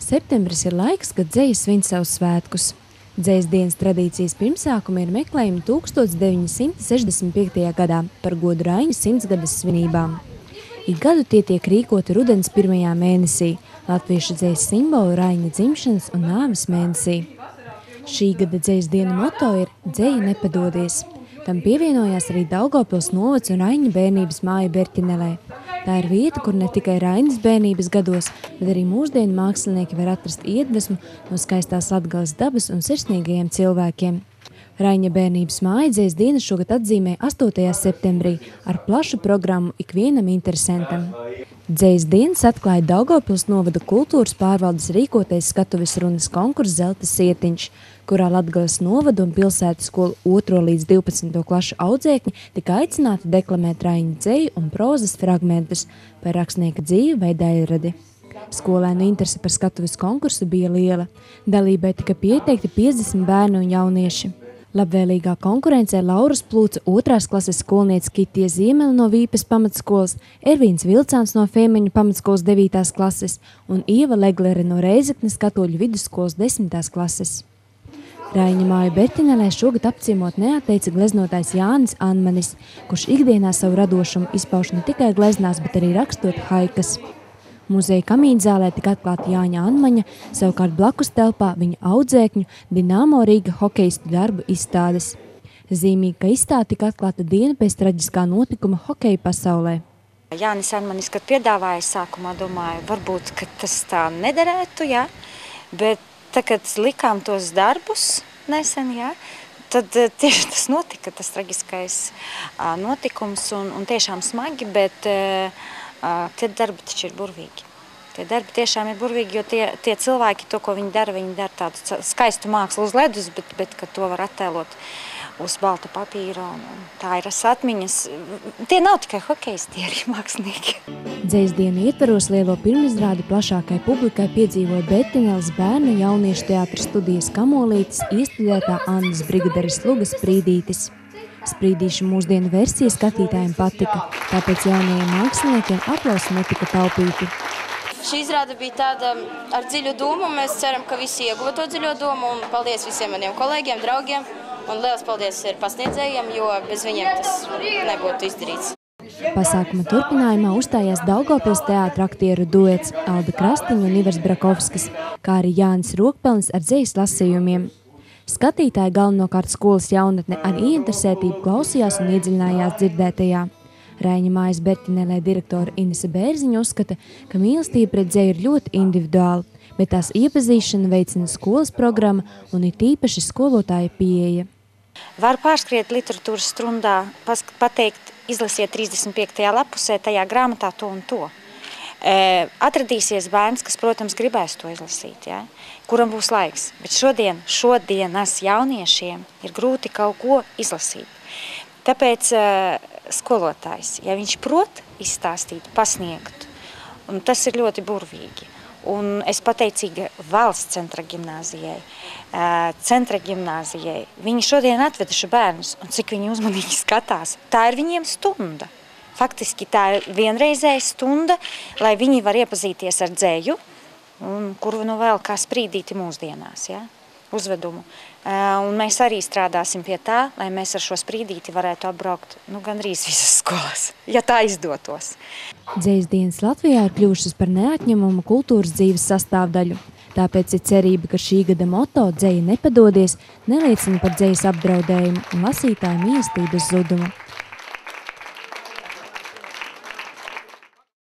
Septembris ir laiks, kad dzeja svin savus svētkus. Dzejas dienas tradīcijas pirmsākumi ir meklējumi 1965. gadā par godu Raiņa 100-gadas svinībām. Ik gadu tie tiek rīkoti rudens 1. mēnesī, latviešu dzejas simbolu Raiņa dzimšanas un nāves mēnesī. Šī gada dzejas dienu moto ir "Dzeja nepadodies". Tam pievienojās arī Daugavpils novads un Raiņa bērnības māja Berķinelē. Tā ir vieta, kur ne tikai Raiņas bērnības gados, bet arī mūsdienu mākslinieki var atrast iedvesmu no skaistās Latgales dabas un sirsnīgajiem cilvēkiem. Raiņa bērnības māja dzejas diena šogad atzīmē 8. septembrī ar plašu programmu ikvienam interesantam. Dzejas dienas atklāja Daugavpils novada kultūras pārvaldes rīkotais skatuves runas konkurss Zelta sietiņš, kurā Latgales novada un pilsētas skolu 2. līdz 12. klašu audzēkņi tika aicināti deklamēt Raiņa dzeju un prozas fragmentus par rakstnieka dzīvi vai daļradi. Skolēnu interese par skatuves konkursu bija liela. Dalībai tika pieteikti 50 bērnu un jaunieši. Labvēlīgā konkurencē Lauras plūca 2. klases skolniece Kitija Ziemele no Vīpes pamatskolas, Ervīns Vilcāns no Fēmeņu pamatskolas 9. klases un Ieva Leglere no Reizeknes katoļu vidusskolas 10. klases. Raiņa māju Berķinelē šogad apciemot neatteica gleznotājs Jānis Anmanis, kurš ikdienā savu radošumu izpauž ne tikai gleznās, bet arī rakstot haikas. Muzeja kamīnzālē tika atklāta Jāņa Anmaņa, savukārt blakus telpā viņa audzēkņu Dinamo Rīga hokeistu darbu izstādes. Zīmīgi, ka izstāde tika atklāta dienu pēc traģiskā notikuma hokeja pasaulē. Jānis Anmanis, kad piedāvāja sākumā, domāju, varbūt, ka tas tā nederētu, jā, bet tā, kad likām tos darbus nesen, jā, tad tieši tas notika, tas traģiskais notikums un tiešām smagi, bet tie darbi taču ir burvīgi. Tie darbi tiešām ir burvīgi, jo tie cilvēki, to, ko viņi dara tādu skaistu mākslu uz ledus, bet ka to var attēlot uz balta papīra, un tā ir atmiņas. Tie nav tikai hokeisti, tie arī mākslinieki. Dzejas dienu ietvaros lielo pirmizrādi plašākai publikai piedzīvoja Berķineles bērnu jauniešu teātra studijas Kamolītes iestudētā Annas Brigaderes Lugas Sprīdītis. Sprīdīšu mūsdienu versija skatītājiem patika, tāpēc jaunajiem māksliniekiem aplausi netika taupīti. Šī izrāde bija tāda ar dziļu domu, un mēs ceram, ka visi ieguva to dziļo domu, un paldies visiem maniem kolēģiem, draugiem, un liels paldies ir pasniedzējiem, jo bez viņiem tas nebūtu izdarīts. Pasākuma turpinājumā uzstājās Daugavpils teātra aktieru duets Alda Krastiņa un Ivars Brakovskis, kā arī Jānis Rokpelnis ar dzejas lasījumiem. Skatītāji galvenokārt skolas jaunatne ar ieinteresētību klausījās un iedziļinājās dzirdētajā. Raiņa mājas Berķinelē direktora Inese Bērziņa uzskata, ka mīlestība pret dzeju ir ļoti individuāla, bet tās iepazīšana veicina skolas programma un ir tīpaši skolotāja pieeja. Var pārskriet literatūras stundā, pateikt, izlasiet 35. lapusē tajā grāmatā to un to. Atradīsies bērns, kas, protams, gribēs to izlasīt, ja? Kuram būs laiks. Bet šodienas jauniešiem ir grūti kaut ko izlasīt. Tāpēc skolotājs, ja viņš prot izstāstīt, pasniegt, un tas ir ļoti burvīgi. Un es pateicīga valsts centra ģimnāzijai. Viņi šodien atveduši bērnus, un cik viņi uzmanīgi skatās. Tā ir viņiem stunda. Faktiski tā ir vienreizēja stunda, lai viņi var iepazīties ar dzeju, kuru nu vēl kā sprīdīti mūsdienās, ja? Uzvedumu. Un mēs arī strādāsim pie tā, lai mēs ar šo sprīdīti varētu apbraukt gandrīz visas skolas, ja tā izdotos. Dzejas dienas Latvijā ir kļuvušas par neatņemumu kultūras dzīves sastāvdaļu. Tāpēc ir cerība, ka šī gada moto "Dzeja nepadodies" neliecina par dzejas apdraudējumu un lasītāju mīlestības zudumu.